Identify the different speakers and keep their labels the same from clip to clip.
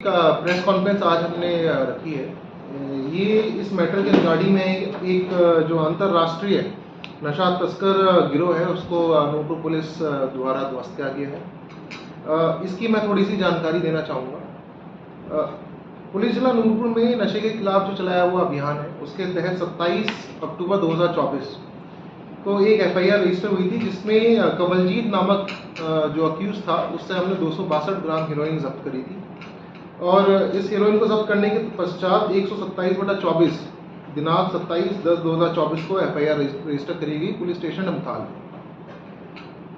Speaker 1: Press conference आज हमने रखी है। ये इस मैटर के रिगार्डिंग में एक जो अंतर्राष्ट्रीय नशा तस्कर गिरोह है उसको नूरपुर पुलिस द्वारा ध्वस्त किया गया है। इसकी मैं थोड़ी सी जानकारी देना चाहूँगा। पुलिस जिला नूरपुर में नशे के खिलाफ जो चलाया हुआ अभियान है उसके तहत 27 अक्टूबर 2024 को एक एफआईआर रजिस्टर हुई थी, जिसमें कमलजीत नामक जो अक्यूज था उससे हमने 262 ग्राम हेरोइन जब्त करी थी। और इस हेरोइन को जब्त करने के पश्चात 127/24 दिनांक 27/10/2024 को एफआईआर रजिस्टर करी गई पुलिस स्टेशन अमथाल।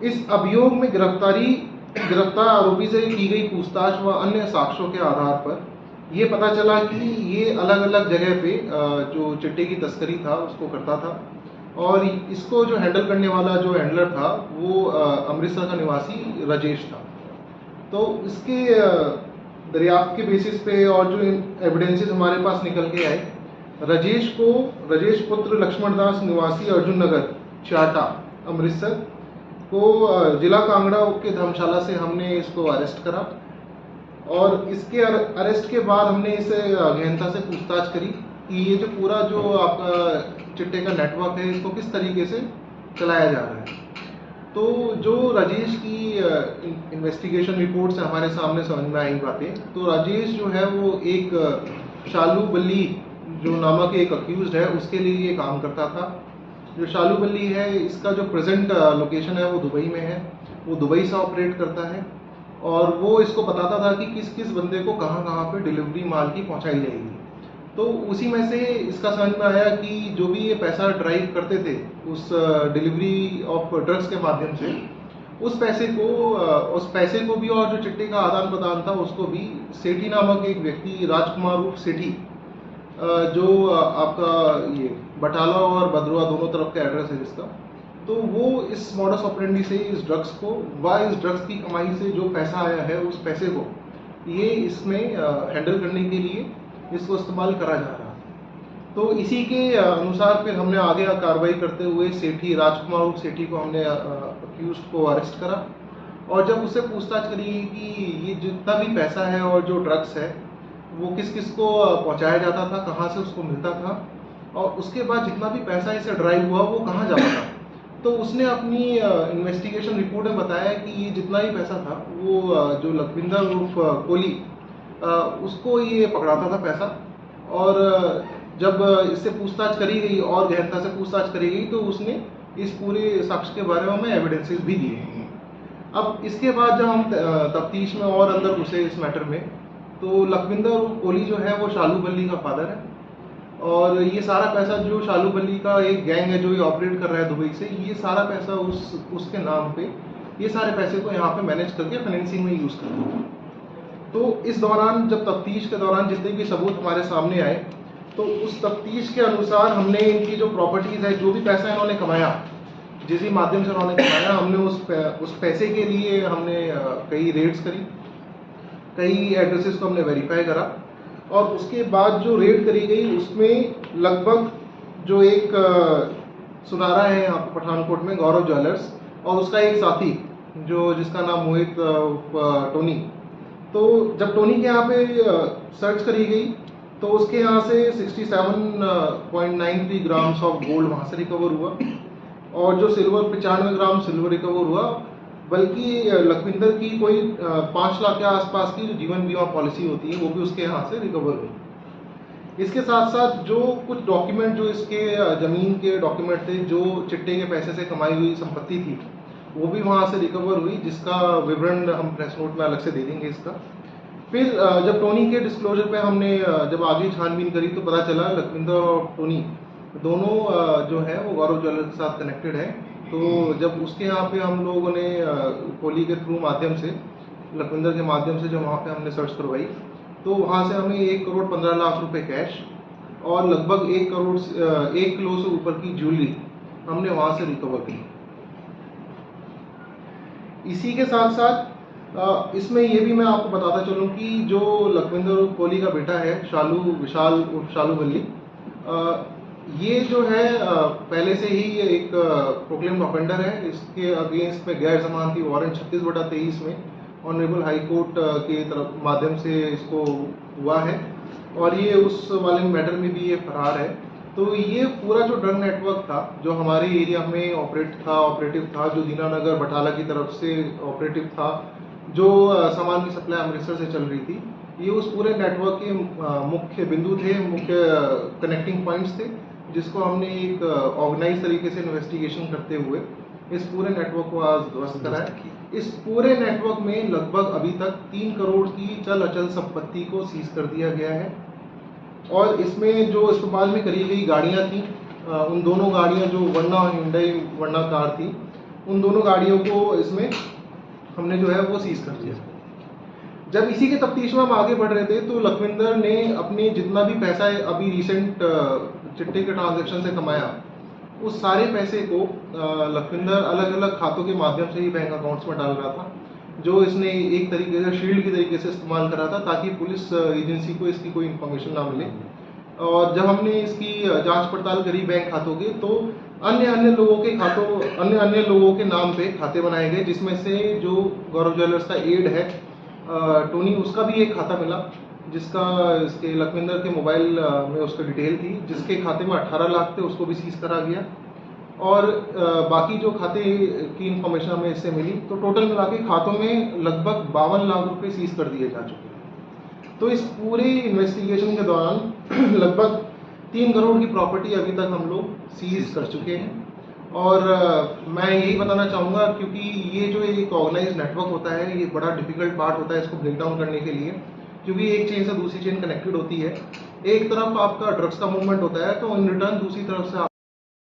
Speaker 1: इस अभियोग में गिरफ्तार आरोपी से की गई पूछताछ व अन्य साक्ष्यों के आधार पर ये पता चला कि ये अलग अलग जगह पे जो चिट्टे की तस्करी था उसको करता था, और इसको जो हैंडल करने वाला जो हैंडलर था वो अमृतसर का निवासी राजेश था। तो इसके दरियाफ्त के बेसिस पे और जो एविडेंसेस हमारे पास निकल के आए, राजेश पुत्र लक्ष्मण दास निवासी अर्जुन नगर चाटा अमृतसर को जिला कांगड़ा के धर्मशाला से हमने इसको अरेस्ट करा। और इसके अरेस्ट के बाद हमने इसे गहनता से पूछताछ करी कि ये जो पूरा जो आपका चिट्टे का नेटवर्क है इसको किस तरीके से चलाया जा रहा है। तो जो राजेश की इन्वेस्टिगेशन रिपोर्ट से हमारे सामने समझ में आई बातें, तो राजेश जो है वो एक शालू बल्ली जो नामक एक अक्यूज्ड है उसके लिए ये काम करता था। जो शालू बल्ली है इसका जो प्रेजेंट लोकेशन है वो दुबई में है, वो दुबई से ऑपरेट करता है और वो इसको बताता था कि किस किस बंदे को कहाँ कहाँ पे डिलीवरी माल की पहुँचाई जाएगी। तो उसी में से इसका समझ में आया कि जो भी ये पैसा ड्राइव करते थे उस डिलीवरी ऑफ ड्रग्स के माध्यम से, उस पैसे को भी और जो चिट्टे का आदान प्रदान था उसको भी सेठी नामक एक व्यक्ति, राजकुमार उर्फ सेठी, जो आपका ये बटाला और भद्रवा दोनों तरफ का एड्रेस है जिसका, तो वो इस मॉडस ऑपरेंडी से इस ड्रग्स को इस ड्रग्स की कमाई से जो पैसा आया है उस पैसे को ये इसमें हैंडल करने के लिए इसको इस्तेमाल करा जा रहा है। तो इसी के अनुसार फिर हमने आगे कार्रवाई करते हुए सेठी राजकुमार उर्फ सेठी को हमने अक्यूज्ड को अरेस्ट करा। और जब उससे पूछताछ करी कि ये जितना भी पैसा है और जो ड्रग्स है वो किस किस को पहुंचाया जाता था, कहाँ से उसको मिलता था, और उसके बाद जितना भी पैसा इसे ड्राइव हुआ वो कहाँ जाता था, तो उसने अपनी इन्वेस्टिगेशन रिपोर्ट में बताया कि ये जितना ही पैसा था वो जो लखविंदर उर्फ कोहली उसको ये पकड़ाता था पैसा। और जब इससे पूछताछ करी गई और गहनता से पूछताछ करी गई तो उसने इस पूरे साक्ष्य के बारे में हमें एविडेंसेस भी दिए। अब इसके बाद जब हम तफ्तीश में और अंदर घुसे इस मैटर में, तो लखविंदर उर्फ कोहली जो है वो शालू बल्ली का फादर है, और ये सारा पैसा जो शालू बल्ली का एक गैंग है जो ये ऑपरेट कर रहा है दुबई से, ये सारा पैसा उसके नाम पे ये सारे पैसे को यहाँ पे मैनेज करके फाइनेंसिंग में यूज़ करते हैं। तो इस दौरान जब तफ्तीश के दौरान जितने भी सबूत हमारे सामने आए, तो उस तफ्तीश के अनुसार हमने इनकी जो प्रॉपर्टीज़ है, जो भी पैसा इन्होंने कमाया, जिस भी माध्यम से उन्होंने कमाया, हमने उस पैसे के लिए हमने कई रेड्स करी, कई एड्रेसेस को हमने वेरीफाई करा। और उसके बाद जो रेड करी गई उसमें लगभग जो एक सुनारा है यहाँ पर पठानकोट में गौरव ज्वेलर्स, और उसका एक साथी जिसका नाम मोहित टोनी, तो जब टोनी के यहाँ पे सर्च करी गई तो उसके यहाँ से 67.93 ग्राम्स ऑफ गोल्ड वहाँ से रिकवर हुआ, और जो सिल्वर 95 ग्राम सिल्वर रिकवर हुआ। बल्कि लखविंदर की कोई 5 लाख के आसपास की जो जीवन बीमा पॉलिसी होती है वो भी उसके यहाँ से रिकवर हुई। इसके साथ साथ जो कुछ डॉक्यूमेंट जो इसके ज़मीन के डॉक्यूमेंट थे, जो चिट्टे के पैसे से कमाई हुई संपत्ति थी, वो भी वहाँ से रिकवर हुई, जिसका विवरण हम प्रेस नोट में अलग से दे देंगे इसका। फिर जब टोनी के डिस्क्लोजर पे हमने जब आगे छानबीन करी तो पता चला लखविंदर और टोनी दोनों जो है वो गौरव ज्वेलर्स के साथ कनेक्टेड है। तो जब उसके यहाँ पे हम लोगों ने कोहली के थ्रू माध्यम से, लखविंदर के माध्यम से जो वहाँ पे हमने सर्च करवाई, तो वहाँ से हमें 1,15,00,000 रुपये कैश और लगभग 1 किलो से ऊपर की ज्वेलरी हमने वहाँ से रिकवर की। इसी के साथ साथ इसमें ये भी मैं आपको बताता चलूँ कि जो लखविंदर कोहली का बेटा है शालू बल्ली, ये जो है पहले से ही एक प्रोक्लेम्ड ऑफेंडर है। इसके अगेंस्ट में गैर जमानती वारंट 36/23 में ऑनरेबल हाई कोर्ट के तरफ माध्यम से इसको हुआ है और ये उस वाले मैटर में भी ये फरार है। तो ये पूरा जो ड्रग नेटवर्क था जो हमारे एरिया में ऑपरेटिव था, जो दीनानगर बटाला की तरफ से ऑपरेटिव था, जो सामान की सप्लाई अमृतसर से चल रही थी, ये उस पूरे नेटवर्क के मुख्य बिंदु थे, मुख्य कनेक्टिंग पॉइंट्स थे, जिसको हमने एक ऑर्गेनाइज तरीके से इन्वेस्टिगेशन करते हुए इस पूरे नेटवर्क को आज ध्वस्त करा है। इस पूरे नेटवर्क में लगभग अभी तक 3 करोड़ की चल अचल संपत्ति को सीज कर दिया गया है और इसमें जो इस्तेमाल में करी गई गाड़ियां थी, उन दोनों गाड़ियां जो वर्ना कार थी, उन दोनों गाड़ियों को इसमें हमने जो है वो सीज कर दिया। जब इसी के तफ्तीश में हम आगे बढ़ रहे थे तो लखविंदर ने अपने जितना भी पैसा अभी रिसेंट चिट्टे के ट्रांजैक्शन से कमाया, उस सारे पैसे को लखविंदर अलग अलग खातों के माध्यम से ही बैंक अकाउंट्स में डाल रहा था, जो इसने एक तरीके से शील्ड की तरीके से इस्तेमाल करा था ताकि पुलिस एजेंसी को इसकी कोई इन्फॉर्मेशन ना मिले। और जब हमने इसकी जांच पड़ताल करी बैंक खातों की, तो अन्य लोगों के नाम पे खाते बनाए गए, जिसमें से जो गौरव ज्वेलर्स का एड है टोनी, उसका भी एक खाता मिला, जिसका इसके लखविंदर के मोबाइल में उसका डिटेल थी, जिसके खाते में 18 लाख थे, उसको भी सीज करा गया। और बाकी जो खाते की इंफॉर्मेशन हमें इससे मिली, तो टोटल मिला के खातों में लगभग 52 लाख रुपए सीज कर दिए जा चुके हैं। तो इस पूरे इन्वेस्टिगेशन के दौरान लगभग 3 करोड़ की प्रॉपर्टी अभी तक हम लोग सीज कर चुके हैं। और मैं यही बताना चाहूँगा, क्योंकि ये जो एक ऑर्गेनाइज नेटवर्क होता है, ये बड़ा डिफिकल्ट पार्ट होता है इसको ब्रेक डाउन करने के लिए, क्योंकि एक चेन से दूसरी चेन कनेक्टेड होती है। एक तरफ आपका ड्रग्स का मूवमेंट होता है, तो इन रिटर्न दूसरी तरफ से